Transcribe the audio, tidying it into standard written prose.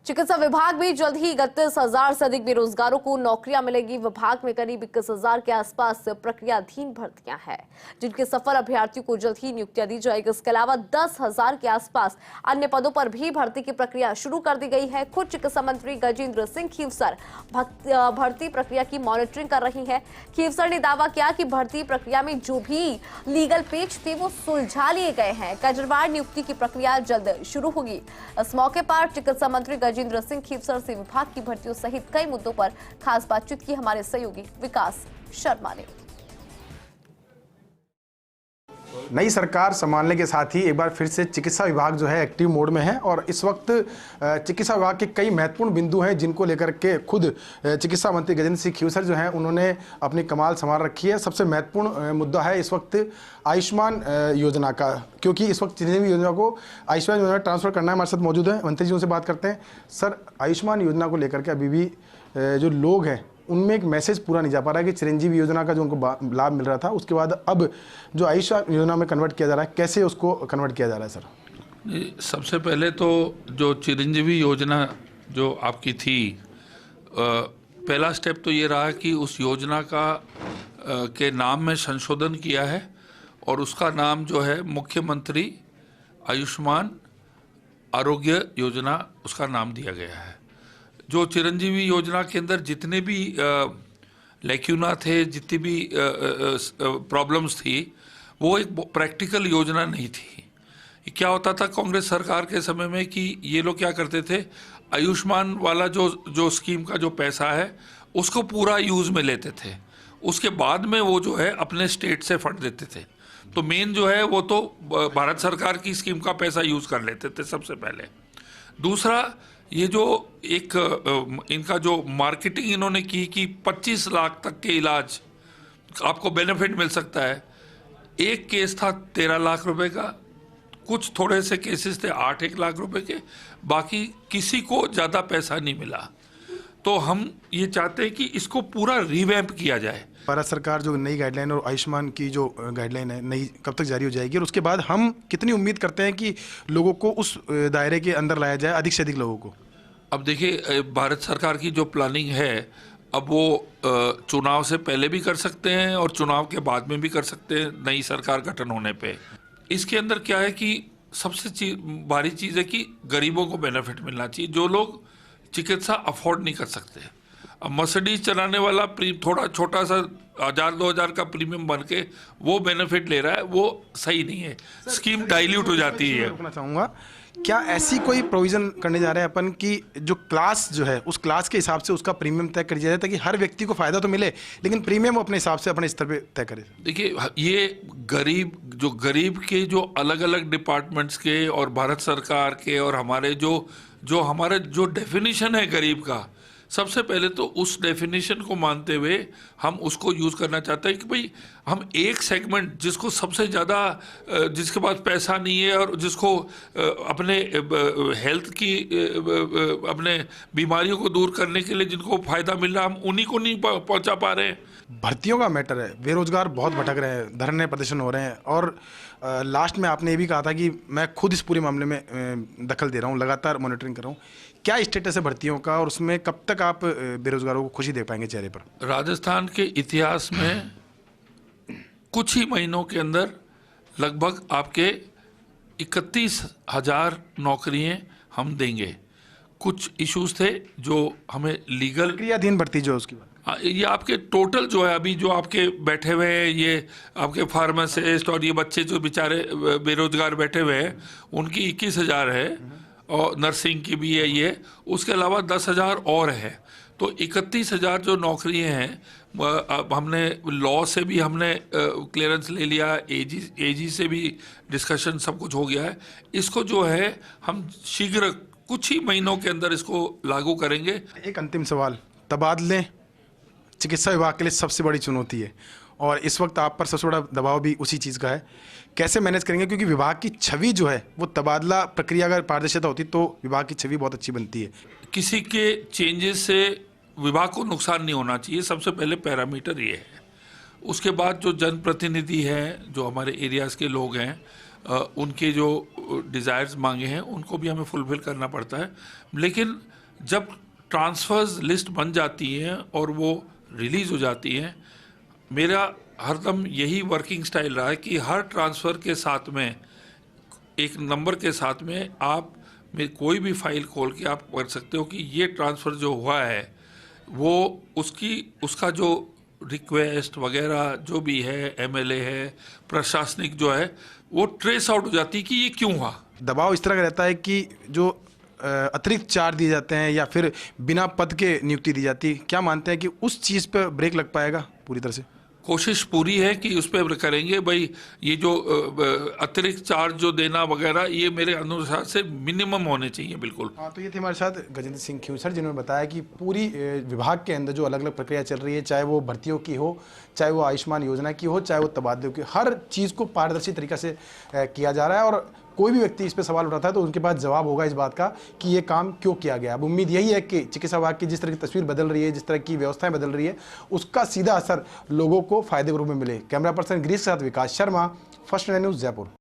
चिकित्सा विभाग में जल्द ही 31,000 से अधिक बेरोजगारों को नौकरियां मिलेगी। विभाग में करीब 21,000 के आसपास प्रक्रियाधीन भर्तियां हैं, जिनके सफल अभ्यर्थियों को जल्द ही नियुक्तियां दी जाएगी। इसके अलावा 10,000 के आसपास अन्य पदों पर भी भर्ती की प्रक्रिया शुरू कर दी गई है। खुद चिकित्सा मंत्री गजेंद्र सिंह खीवसर भर्ती प्रक्रिया की मॉनिटरिंग कर रही है। खीवसर ने दावा किया कि भर्ती प्रक्रिया में जो भी लीगल पेच थे वो सुलझा लिए गए हैं। कजरवार नियुक्ति की प्रक्रिया जल्द शुरू होगी। इस मौके पर चिकित्सा मंत्री गजेंद्र सिंह खीवसर से विभाग की भर्तियों सहित कई मुद्दों पर खास बातचीत की हमारे सहयोगी विकास शर्मा ने। नई सरकार संभालने के साथ ही एक बार फिर से चिकित्सा विभाग जो है एक्टिव मोड में है और इस वक्त चिकित्सा विभाग के कई महत्वपूर्ण बिंदु हैं जिनको लेकर के खुद चिकित्सा मंत्री गजेंद्र सिंह खीवसर जो हैं उन्होंने अपनी कमाल संभाल रखी है। सबसे महत्वपूर्ण मुद्दा है इस वक्त आयुष्मान योजना का, क्योंकि इस वक्त चिरंजीवी योजना को आयुष्मान योजना में ट्रांसफर करना है। हमारे साथ मौजूद है मंत्री जी, उनसे बात करते हैं। सर, आयुष्मान योजना को लेकर के अभी भी जो लोग हैं उनमें एक मैसेज पूरा नहीं जा पा रहा है कि चिरंजीवी योजना का जो उनको लाभ मिल रहा था उसके बाद अब जो आयुष्मान योजना में कन्वर्ट किया जा रहा है, कैसे उसको कन्वर्ट किया जा रहा है? सर, सबसे पहले तो जो चिरंजीवी योजना जो आपकी थी, पहला स्टेप तो ये रहा कि उस योजना का के नाम में संशोधन किया है और उसका नाम जो है मुख्यमंत्री आयुष्मान आरोग्य योजना उसका नाम दिया गया है। जो चिरंजीवी योजना के अंदर जितने भी लैक्यूना थे, जितनी भी प्रॉब्लम्स थी, वो एक प्रैक्टिकल योजना नहीं थी। क्या होता था कांग्रेस सरकार के समय में कि ये लोग क्या करते थे, आयुष्मान वाला जो स्कीम का जो पैसा है उसको पूरा यूज़ में लेते थे, उसके बाद में वो जो है अपने स्टेट से फंड देते थे। तो मेन जो है वो तो भारत सरकार की स्कीम का पैसा यूज़ कर लेते थे सबसे पहले। दूसरा, ये जो एक इनका जो मार्केटिंग इन्होंने की कि 25 लाख तक के इलाज आपको बेनिफिट मिल सकता है। एक केस था 13 लाख रुपए का, कुछ थोड़े से केसेस थे 8-1 लाख रुपए के, बाकी किसी को ज़्यादा पैसा नहीं मिला। तो हम ये चाहते हैं कि इसको पूरा रिवैम्प किया जाए। भारत सरकार जो नई गाइडलाइन और आयुष्मान की जो गाइडलाइन है नई कब तक जारी हो जाएगी और उसके बाद हम कितनी उम्मीद करते हैं कि लोगों को उस दायरे के अंदर लाया जाए, अधिक से अधिक लोगों को? अब देखिए, भारत सरकार की जो प्लानिंग है, अब वो चुनाव से पहले भी कर सकते हैं और चुनाव के बाद में भी कर सकते हैं नई सरकार गठन होने पे। इसके अंदर क्या है कि सबसे भारी चीज़ है कि गरीबों को बेनिफिट मिलना चाहिए, जो लोग चिकित्सा अफोर्ड नहीं कर सकते। अब मर्सिडीज चलाने वाला थोड़ा छोटा सा 1,000-2,000 का प्रीमियम बन के वो बेनिफिट ले रहा है, वो सही नहीं है। स्कीम डाइल्यूट हो जाती है। रुकना चाहूँगा, क्या ऐसी कोई प्रोविज़न करने जा रहे हैं अपन कि जो क्लास जो है उस क्लास के हिसाब से उसका प्रीमियम तय कर दिया जाए ताकि हर व्यक्ति को फ़ायदा तो मिले लेकिन प्रीमियम अपने हिसाब से अपने स्तर पे तय करे? देखिए, ये गरीब के जो अलग अलग डिपार्टमेंट्स के और भारत सरकार के और हमारे जो डेफिनेशन है गरीब का, सबसे पहले तो उस डेफिनेशन को मानते हुए हम उसको यूज़ करना चाहते हैं कि भाई हम एक सेगमेंट जिसको सबसे ज़्यादा जिसके पास पैसा नहीं है और जिसको अपने हेल्थ की अपने बीमारियों को दूर करने के लिए जिनको फ़ायदा मिल रहा है, हम उन्हीं को नहीं पहुंचा पा रहे हैं। भर्तियों का मैटर है, बेरोजगार बहुत भटक रहे हैं, धरने प्रदर्शन हो रहे हैं और लास्ट में आपने ये भी कहा था कि मैं खुद इस पूरे मामले में दखल दे रहा हूँ, लगातार मॉनिटरिंग कर रहा हूँ। क्या स्टेटस है भर्तियों का और उसमें कब तक आप बेरोजगारों को खुशी दे पाएंगे चेहरे पर? राजस्थान के इतिहास में कुछ ही महीनों के अंदर लगभग आपके 31,000 नौकरियां हम देंगे। कुछ इश्यूज थे जो हमें लीगल प्रक्रियाधीन भर्ती जो उसकी बात, ये आपके टोटल जो है अभी जो आपके बैठे हुए हैं, ये आपके फार्मासिस्ट और ये बच्चे जो बेचारे बेरोजगार बैठे हुए हैं उनकी 21,000 है और नर्सिंग की भी है ये, उसके अलावा 10,000 और है। तो 31,000 जो नौकरियां हैं, हमने लॉ से भी हमने क्लियरेंस ले लिया, एजी से भी डिस्कशन सब कुछ हो गया है। इसको जो है हम शीघ्र कुछ ही महीनों के अंदर इसको लागू करेंगे। एक अंतिम सवाल, तबादले चिकित्सा विभाग के लिए सबसे बड़ी चुनौती है और इस वक्त आप पर सबसे बड़ा दबाव भी उसी चीज़ का है, कैसे मैनेज करेंगे? क्योंकि विभाग की छवि जो है वो तबादला प्रक्रिया अगर पारदर्शिता होती तो विभाग की छवि बहुत अच्छी बनती है। किसी के चेंजेस से विभाग को नुकसान नहीं होना चाहिए, सबसे पहले पैरामीटर ये है। उसके बाद जो जनप्रतिनिधि हैं, जो हमारे एरियाज़ के लोग हैं, उनके जो डिज़ायर्स मांगे हैं उनको भी हमें फुलफिल करना पड़ता है। लेकिन जब ट्रांसफ़र्स लिस्ट बन जाती हैं और वो रिलीज़ हो जाती हैं, मेरा हरदम यही वर्किंग स्टाइल रहा है कि हर ट्रांसफ़र के साथ में एक नंबर के साथ में आप कोई भी फाइल खोल के आप कर सकते हो कि ये ट्रांसफ़र जो हुआ है वो उसका जो रिक्वेस्ट वगैरह जो भी है, एमएलए है, प्रशासनिक जो है, वो ट्रेस आउट हो जाती है कि ये क्यों हुआ। दबाव इस तरह का रहता है कि जो अतिरिक्त चार्ज दिए जाते हैं या फिर बिना पद के नियुक्ति दी जाती है, क्या मानते हैं कि उस चीज़ पर ब्रेक लग पाएगा पूरी तरह से? कोशिश पूरी है कि उस पर करेंगे भाई। ये जो अतिरिक्त चार्ज जो देना वगैरह, ये मेरे अनुसार से मिनिमम होने चाहिए बिल्कुल। हाँ, तो ये थे हमारे साथ गजेंद्र सिंह खींवसर, जिन्होंने बताया कि पूरी विभाग के अंदर जो अलग अलग प्रक्रिया चल रही है, चाहे वो भर्तियों की हो, चाहे वो आयुष्मान योजना की हो, चाहे वो तबादलों की, हर चीज़ को पारदर्शी तरीक़ा से किया जा रहा है। और कोई भी व्यक्ति इस पर सवाल उठाता है तो उनके पास जवाब होगा इस बात का कि ये काम क्यों किया गया। अब उम्मीद यही है कि चिकित्सा विभाग की जिस तरह की तस्वीर बदल रही है, जिस तरह की व्यवस्थाएं बदल रही है, उसका सीधा असर लोगों को फायदे के रूप में मिले। कैमरा पर्सन गिरीश के साथ विकास शर्मा, फर्स्ट न्यूज़ जयपुर।